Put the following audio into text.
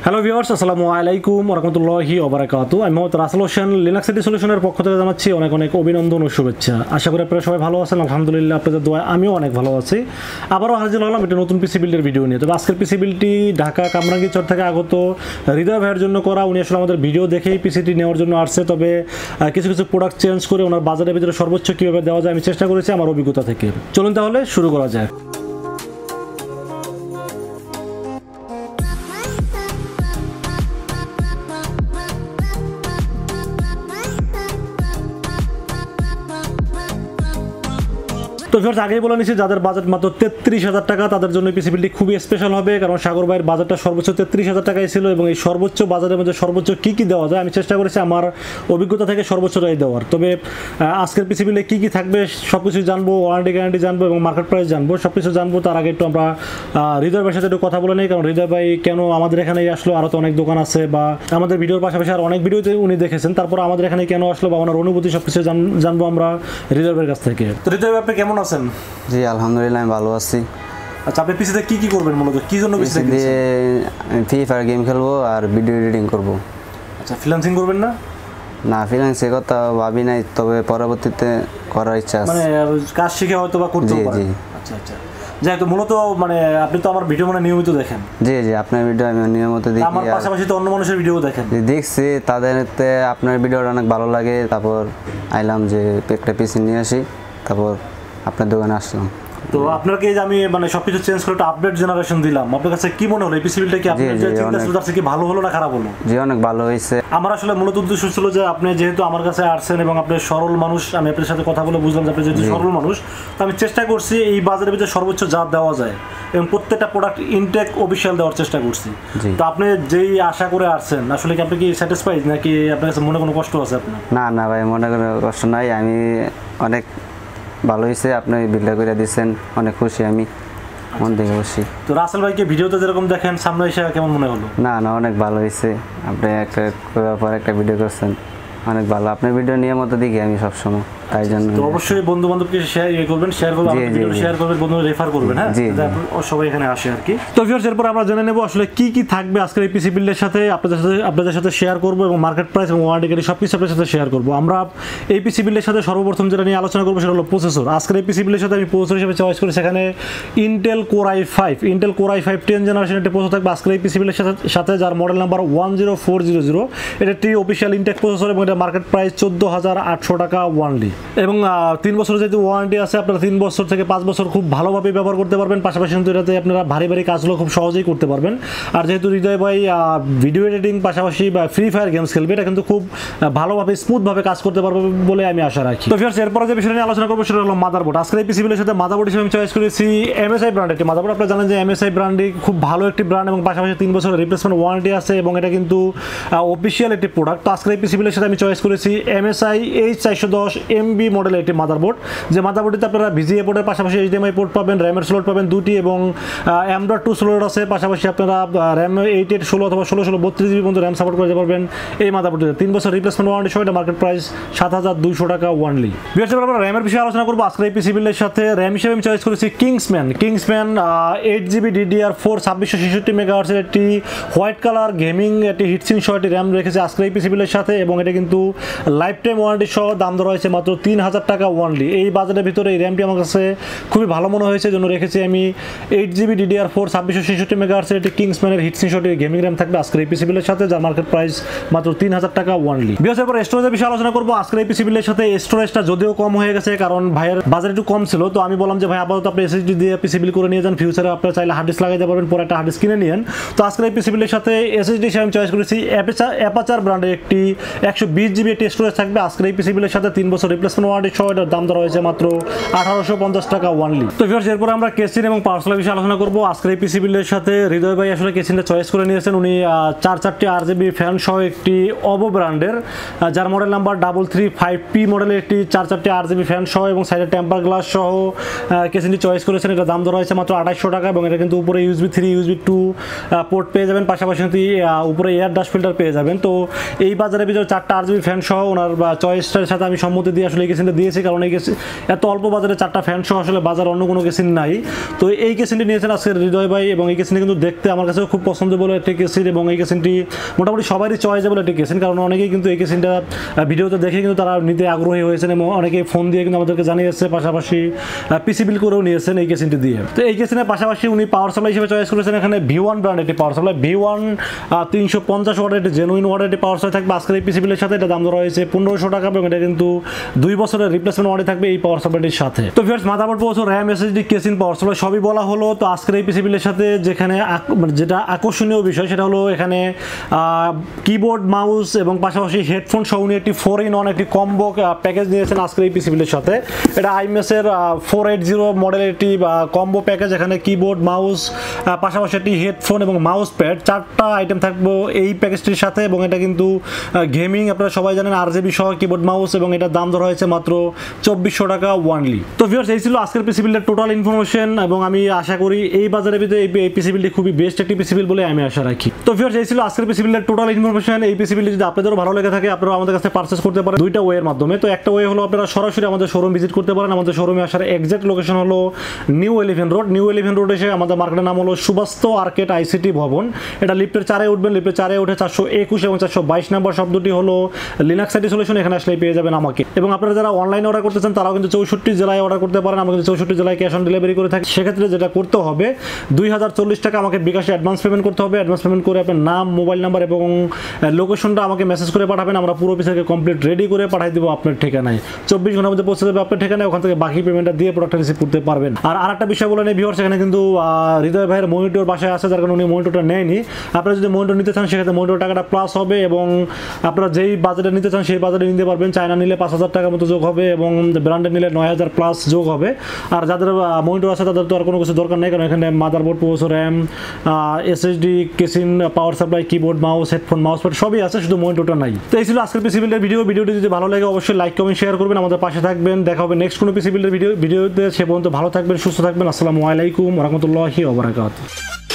Hello viewers, আসসালামু আলাইকুম ওয়া রাহমাতুল্লাহি ওয়া বারাকাতুহু। আমি মোহাম্মদ রাসেল হোসেন, লিনাক্স সিটি সলিউশনের পক্ষ থেকে জানাচ্ছি অনেক অনেক অভিনন্দন ও শুভেচ্ছা। আশা করি আপনারা সবাই ভালো আছেন। আলহামদুলিল্লাহ, আপনাদের দোয়ায় আমিও অনেক ভালো আছি। আবারও হাজির হলাম একটা নতুন পিসি বিল্ডের ভিডিও নিয়ে। তবে আজকের পিসি বিল্ডটি ঢাকা কামরাঙ্গীরচর থেকে আগত হৃদয় ভাইয়ের জন্য করা। উনি আসলে আমাদের ভিডিও দেখেই পিসিটি নেওয়ার জন্য আসছে। তবে কিছু কিছু প্রোডাক্ট চেঞ্জ করে ওনার বাজারের ভিতরে সর্বোচ্চ কীভাবে দেওয়া যায় আমি চেষ্টা করেছি আমার অভিজ্ঞতা থেকে। চলুন তাহলে শুরু করা যায়। তো ভিউয়ার্স, আগেই বলে নিচ্ছি যাদের বাজেট মাত্র 33,000 টাকা তাদের জন্য পিসি বিল্ডটি খুবই স্পেশাল হবে, কারণ সাগর ভাইয়ের বাজেটটা সর্বোচ্চ 33,000 টাকাই ছিল এবং এই সর্বোচ্চ বাজারের মধ্যে সর্বোচ্চ কী কী দেওয়া যায় আমি চেষ্টা করেছি আমার অভিজ্ঞতা থেকে সর্বোচ্চটাই দেওয়ার। তবে আজকের পিসি বিল্ডে কী কী থাকবে সব কিছু জানবো, ওয়ারেন্টি গ্যারান্টি জানবো এবং মার্কেট প্রাইস জানবো, সব কিছু জানবো। তার আগে একটু আমরা হৃদয় ভাইয়ের সাথে একটু কথা বলে নিই, কারণ হৃদয় ভাই কেন আমাদের এখানেই আসলো, আরও তো অনেক দোকান আছে বা আমাদের ভিডিওর পাশাপাশি আর অনেক ভিডিওতে উনি দেখেছেন, তারপর আমাদের এখানে কেন আসলো বা ওনার অনুভূতি সব কিছু জানবো আমরা হৃদয় ভাইয়ের কাছ থেকে। তো হৃদয় ভাই, আপনি কেমন আছেন? জি আলহামদুলিল্লাহ, আমি ভালো আছি। আচ্ছা, আপনি পিসিতে কি কি করবেন মূলত, কি জন্য পিসি দিয়ে ফ্রি ফায়ার গেম খেলবো আর ভিডিও এডিটিং করব। আচ্ছা, ফ্রিল্যান্সিং করবেন না? না, ফ্রিল্যান্সের কথা ভাবি নাই, তবে পরবর্তীতে করার ইচ্ছা আছে। মানে কাজ শিখে হয়তো বা করতে পারেন। আচ্ছা আচ্ছা, যাই তো মূলত মানে আপনি তো আমার ভিডিও মানে নিয়মিত দেখেন। জি জি, আপনার ভিডিও আমি নিয়মিত দেখি। আমার পাশাপাশি তো অন্য মানুষের ভিডিও দেখেন। দেখছি, তাদেরতে আপনার ভিডিওটা অনেক ভালো লাগে, তারপর আইলাম যে একটা পিসি নিয়ে আসি, তারপর আপনার দোকানে আসলাম। তো আপনাকে যে আমি মানে সবকিছু চেঞ্জ করে একটা আপডেট জেনারেশন দিলাম, আপনার কাছে কি মনে হলো এই পিসি বিলটা? কি আপনার যে চিন্তা ছিল তার কি ভালো হলো না খারাপ হলো? জি, অনেক ভালো হয়েছে। আমার আসলে মূলত উদ্দেশ্য ছিল যে আপনি যেহেতু আমার কাছে আসছেন এবং আপনি সরল মানুষ, আমি আপনার সাথে কথা বলে বুঝলাম যে আপনি যেহেতু সরল মানুষ, তো আমি চেষ্টা করছি এই বাজারের ভিতরে সর্বোচ্চ যা দেওয়া যায় এবং প্রত্যেকটা প্রোডাক্ট ইনটেক অফিসিয়াল দেওয়ার চেষ্টা করছি। তো আপনি যেই আশা করে আসছেন, আসলে কি আপনি কি স্যাটিসফাইড নাকি আপনার কাছে মনে কোনো কষ্ট আছে আপনার? না না ভাই, মনে কোনো কষ্ট নাই, আমি অনেক ভালো হয়েছে। আপনি বিলটা করে দিচ্ছেন, অনেক খুশি আমি, মন থেকে খুশি। তো রাসেল ভাইকে ভিডিওতে যেরকম দেখেন সামনে এসে কেমন মনে হলো? না না, অনেক ভালো হয়েছে। আপনি একটা পর একটা ভিডিও করছেন, অনেক ভালো। আপনার ভিডিও নিয়মিত দেখি আমি সবসময়, তাই জন্য তো অবশ্যই বন্ধু বান্ধবকে শেয়ার করবেন, শেয়ার করবেন, বন্ধু রেফার করবেন। হ্যাঁ, সবাই এখানে আসে আর কি। তো ভিউয়ার্স, এরপর আমরা জেনে নেব আসলে কি কি থাকবে আজকের এই পিসি বিল্ডের সাথে, আপনাদের সাথে শেয়ার করবো এবং মার্কেট প্রাইস এবং ওয়ারেন্টি গ্যারান্টি সব কিছু আপনাদের সাথে শেয়ার করবো। আমরা এই পিসি বিল্ডের সাথে সর্বপ্রথম যেটা নিয়ে আলোচনা করবো সেটা হলো প্রসেসর। আজকের এই পিসি বিল্ডের সাথে আমি প্রসেসর হিসেবে চয়েস করি সেখানে ইন্টেল কোর i5 10 জেনারেশন একটি প্রসেসর থাকবে আজকের এই পিসি বিল্ডের সাথে, যার মডেল নাম্বার 10400। এটা একটি অফিসিয়াল ইনটেক প্রসেসর এবং এটা মার্কেট প্রাইস 14,800 টাকা ওয়ানলি। এবং 3 বছরের যেহেতু ওয়ারেন্টি আছে, আপনারা 3 বছর থেকে 5 বছর খুব ভালোভাবে ব্যবহার করতে পারবেন। পাশাপাশি কিন্তু এটাতে আপনারা ভারী ভারী কাজগুলো খুব সহজেই করতে পারবেন। আর যেহেতু হৃদয় ভাই ভিডিও এডিটিং পাশাপাশি বা ফ্রি ফায়ার গেমস খেলবে, এটা কিন্তু খুব ভালোভাবে স্মুথভাবে কাজ করতে পারবে বলে আমি আশা রাখি। তো ভিউয়ার্স, এরপরে যে বিষয় নিয়ে আলোচনা করবো সেটা হলো মাদারবোর্ড। আজকের এই পিসি বিলের সাথে মাদারবোর্ড হিসেবে আমি চয়েস করেছি MSI ব্র্যান্ড একটি মাদারবোর্ড। আপনারা জানেন যে MSI ব্র্যান্ডই খুব ভালো একটি ব্র্যান্ড এবং পাশাপাশি 3 বছরের রিপ্লেসমেন্ট ওয়ারেন্টি আছে এবং এটা কিন্তু অফিসিয়াল একটি প্রোডাক্ট। তো আজকের এই পিসি বিলের সাথে আমি চয়েস করেছি MSI H410 MB মডেলের একটি মাদারবোর্ড, যে মাদারবোর্ডটিতে আপনারা VGA পোর্টের পাশাপাশি HDMI পোর্ট পাবেন, র্যামের স্লট পাবেন 2টি এবং M.2 স্লট আছে। পাশাপাশি আপনারা র্যাম 8/16 অথবা 16/32 GB পর্যন্ত র্যাম সাপোর্ট করতে পারবেন এই মাদারবোর্ডটিতে। 3 বছর রিপ্লেসমেন্ট ওয়ারেন্টি সহ এটা মার্কেট প্রাইস 7,200 টাকা ওয়ানলি। বিশেষ করে আমরা র্যামের বিষয়ে আলোচনা করবো আজকের এই পিসি বিলের সাথে। র্যাম হিসেবে আমি চয়েস করেছি কিংসম্যান 8GB DDR4 2666 মেগাহার্টজের একটি হোয়াইট কালার গেমিং একটি হিটসিং সহ একটি র্যাম রেখেছে আজকের এই পিসি বিলের সাথে এবং এটা কিন্তু লাইফ টাইম ওয়ারেন্টি সহ দাম ধরা হয়েছে মাত্র 3,000 টাকা ওয়ানলি। এই বাজারের ভিতরে এই র্যামটি আমার কাছে খুবই ভালো মনে হয়েছে, জন্য রেখেছি আমি 8GB DDR4 2666 মেগাহার্টজের একটি কিংসম্যানের হিটসিং সহ গেমিং র্যাম থাকবে আজকের এই পিসি বিলের সাথে, যার মার্কেট প্রাইস মাত্র 3,000 টাকা ওয়ানলি। বিশেষ করে স্টোরেজের বিষয়ে আলোচনা করবো আজকের এই পিসি বিলের সাথে। স্টোরেজটা যদিও কম হয়ে গেছে কারণ ভাইয়ের বাজার একটু কম ছিল, তো আমি বললাম যে ভাই আপাতত আপনি SSD দিয়ে পিসি বিল করে নিয়ে যান, ফিউচারে আপনারা চাইলে হার্ড ডিস্ক লাগাইতে পারবেন, পরে একটা হার্ড ডিস্ক কিনে নিন। তো আজকের এই পিসি বিলের সাথে SSD হিসেবে আমি চয়েস করেছি অ্যাপাচার ব্র্যান্ডের একটি 120GB একটি স্টোরেজ থাকবে আজকের এই পিসি বিলের সাথে। 3 বছর রিপ্লেসমেন্ট ওয়ারেন্টি সহ এটার দাম ধরা হয়েছে মাত্র 1,850 টাকা ওয়ানলি। তো ভিউয়ার্স, এরপরে আমরা কেসিন এবং পাওয়ার বিষয়ে আলোচনা করবো আজকের এই পিসি বিলের সাথে। হৃদয় ভাই আসলে কেসিনটা চয়েস করে নিয়েছেন, উনি 4টি RGB ফ্যান সহ একটি অবো ব্র্যান্ডের, যার মডেল নাম্বার 335P মডেলের একটি 4টি RGB ফ্যান সহ এবং সাইডে টেম্পার গ্লাস সহ কেসিনটি চয়েস করেছেন। এটা দাম ধরা হয়েছে মাত্র 2,800 টাকা এবং এটা কিন্তু উপরে USB 3 USB 2 পোর্ট পেয়ে যাবেন, পাশাপাশি উপরে এয়ার ডাস্ট ফিল্টার পেয়ে যাবেন। তো এই বাজারের ভিতরে 4টা RGB ফ্যান সহ ওনার চয়েসটার সাথে আমি সম্মতি দিয়ে আসলে এই কেসিনটা দিয়েছি, কারণ এই কেসিন এত অল্প বাজারে 4টা ফ্যান সহ আসলে বাজার অন্য কোনো কেসিন নাই। তো এই কেসিনটি নিয়েছেন আজকে হৃদয় ভাই, এবং এই কেসিনটি কিন্তু দেখতে আমার কাছেও খুব পছন্দবল একটি কেসিন, এবং এই কেসিনটি মোটামুটি সবারই চয়েজেবল একটি কেসিন, কারণ অনেকেই কিন্তু এই কেসিনটা ভিডিওতে দেখে কিন্তু তারা নিতে আগ্রহী হয়েছেন, এবং অনেকেই ফোন দিয়ে কিন্তু আমাদেরকে জানিয়েছে, পাশাপাশি পিসি বিল করেও নিয়েছেন এই কেসিনটি দিয়ে। তো এই কেসিনের পাশাপাশি উনি পাওয়ার সাপ্লাই হিসেবে চয়েস করেছেন এখানে V1 ব্র্যান্ড একটি পাওয়ার সাপ্লাই, V1 350 ওয়াটের একটি জেনুইন ওয়াটের একটি পাওয়ার সাপ্লাই থাকবে আজকের এই পিসি বিলের সাথে। এটা দাম ধরা হয়েছে 1500 টাকা, এবং এটা কিন্তু 2 বছরের রিপ্লেসমেন্ট ওয়ারেন্টি থাকবে এই পাওয়ার সাপ্লাইটির সাথে। তো viewers, motherboard, processor, RAM, SSD, casing, power supply সবই বলা হলো। তো আজকের এই পিসি বিলের সাথে যেখানে যেটা আকর্ষণীয় বিষয় সেটা হলো এখানে কিবোর্ড, মাউস এবং পাশাপাশি হেডফোন সহ উনি একটি 4-in-1 একটি কম্বো প্যাকেজ নিয়েছেন আজকের এই পিসি বিলের সাথে। এটা আইএমএসের 480 মডেলের একটি কম্বো প্যাকেজ, এখানে কিবোর্ড, মাউস, পাশাপাশি একটি হেডফোন এবং মাউস প্যাড 4টা আইটেম থাকবে এই প্যাকেজটির সাথে। এবং এটা কিন্তু গেমিং, আপনারা সবাই জানেন, RGB সহ কিবোর্ড, মাউস, এবং এটার দাম ধরা হয়েছে মাত্র 2400 টাকা ওয়ানলি। তো ভিউয়ার্স, এই ছিল আজকের পিসি বিলের টোটাল ইনফরমেশন, এবং আমি আশা করি এই বাজারের ভিতরে এই পিসি বিলটি খুবই বেস্ট একটি পিসি বিল বলে আমি আশা রাখি। তো ভিউয়ার্স, এই ছিল আজকের পিসি বিলের টোটাল ইনফরমেশন। এই পিসি বিলটি যদি আপনাদেরও ভালো লেগে থাকে আপনারা আমাদের কাছে পারচেজ করতে পারেন দুইটা ওয়ের মাধ্যমে। তো একটা ওয়ে হলো আপনারা সরাসরি আমাদের শোরুম ভিজিট করতে পারেন। আমাদের শোরুমে আসার এক্সাক্ট লোকেশন হলো new elephant road. New elephant road এসে আমাদের মার্কেটের নাম হলো সুবাস্ত আর্কেড আইসিটি ভবন। এটা লিফটের 4-এ উঠবেন, লিফটের 4-এ উঠে 421 এবং 422 নাম্বার শব্দটি হলো লিনাক্স আইটি সলিউশন, এখানে আসলে পেয়ে যাবেন আমাকে। এবং আপনারা যারা অনলাইনে অর্ডার করতে চান তারাও কিন্তু 64 জেলায় অর্ডার করতে পারেন। আমরা কিন্তু 64 জেলায় ক্যাশ অন ডেলিভারি করে থাকি। সেক্ষেত্রে যেটা করতে হবে 2040 টাকা আমাকে বিকাশে অ্যাডভান্স পেমেন্ট করতে হবে। অ্যাডভান্স পেমেন্ট করে আপনার নাম, মোবাইল নাম্বার এবং লোকেশনটা আমাকে মেসেজ করে পাঠাবেন। আমরা পুরো পিসিকে কমপ্লিট রেডি করে পাঠিয়ে দেবো আপনার ঠিকানায়। 24 ঘন্টার মধ্যে পৌঁছে দেবে আপনার ঠিকানায়। ওখান থেকে বাকি পেমেন্টটা দিয়ে প্রোডাক্টটা রিসিভ করতে পারবেন। আর আরেকটা বিষয় বলে নেই ভিউয়ার্স, এখানে কিন্তু হৃদয় ভাইয়ের মনিটর বাসায় আছে, যার কারণে উনি মনিটরটা নেয়নি। আপনারা যদি মনিটর নিতে চান সেক্ষেত্রে মনিটর টাকাটা প্লাস হবে, এবং আপনারা যেই বাজেটে নিতে চান সেই বাজেটে নিতে পারবেন। চায়না নিলে 5000 টাকার মতো যোগ হবে, এবং ব্র্যান্ডেড নিলে 9000 প্লাস যোগ হবে। আর যাদের মনিটর আছে তাদের তো আর কোনো কিছু দরকার নেই, কারণ এখানে motherboard, processor, RAM, SSD, casing, power supply, keyboard, mouse, headphone, mouse pad সবই আছে, শুধু মনিটরটা নাই। তো এই ছিল আজকের পিসি বিল্ডের ভিডিও। ভিডিওটি যদি ভালো লাগে অবশ্যই লাইক, কমেন্ট, শেয়ার করবেন, আমাদের পাশে থাকবেন। দেখা হবে নেক্সট কোনো পিসি বিল্ডের ভিডিওতে। সে পর্যন্ত ভালো থাকবেন, সুস্থ থাকবেন। আসসালামু আলাইকুম ওয়া রাহমাতুল্লাহি ওয়া বারাকাতুহু।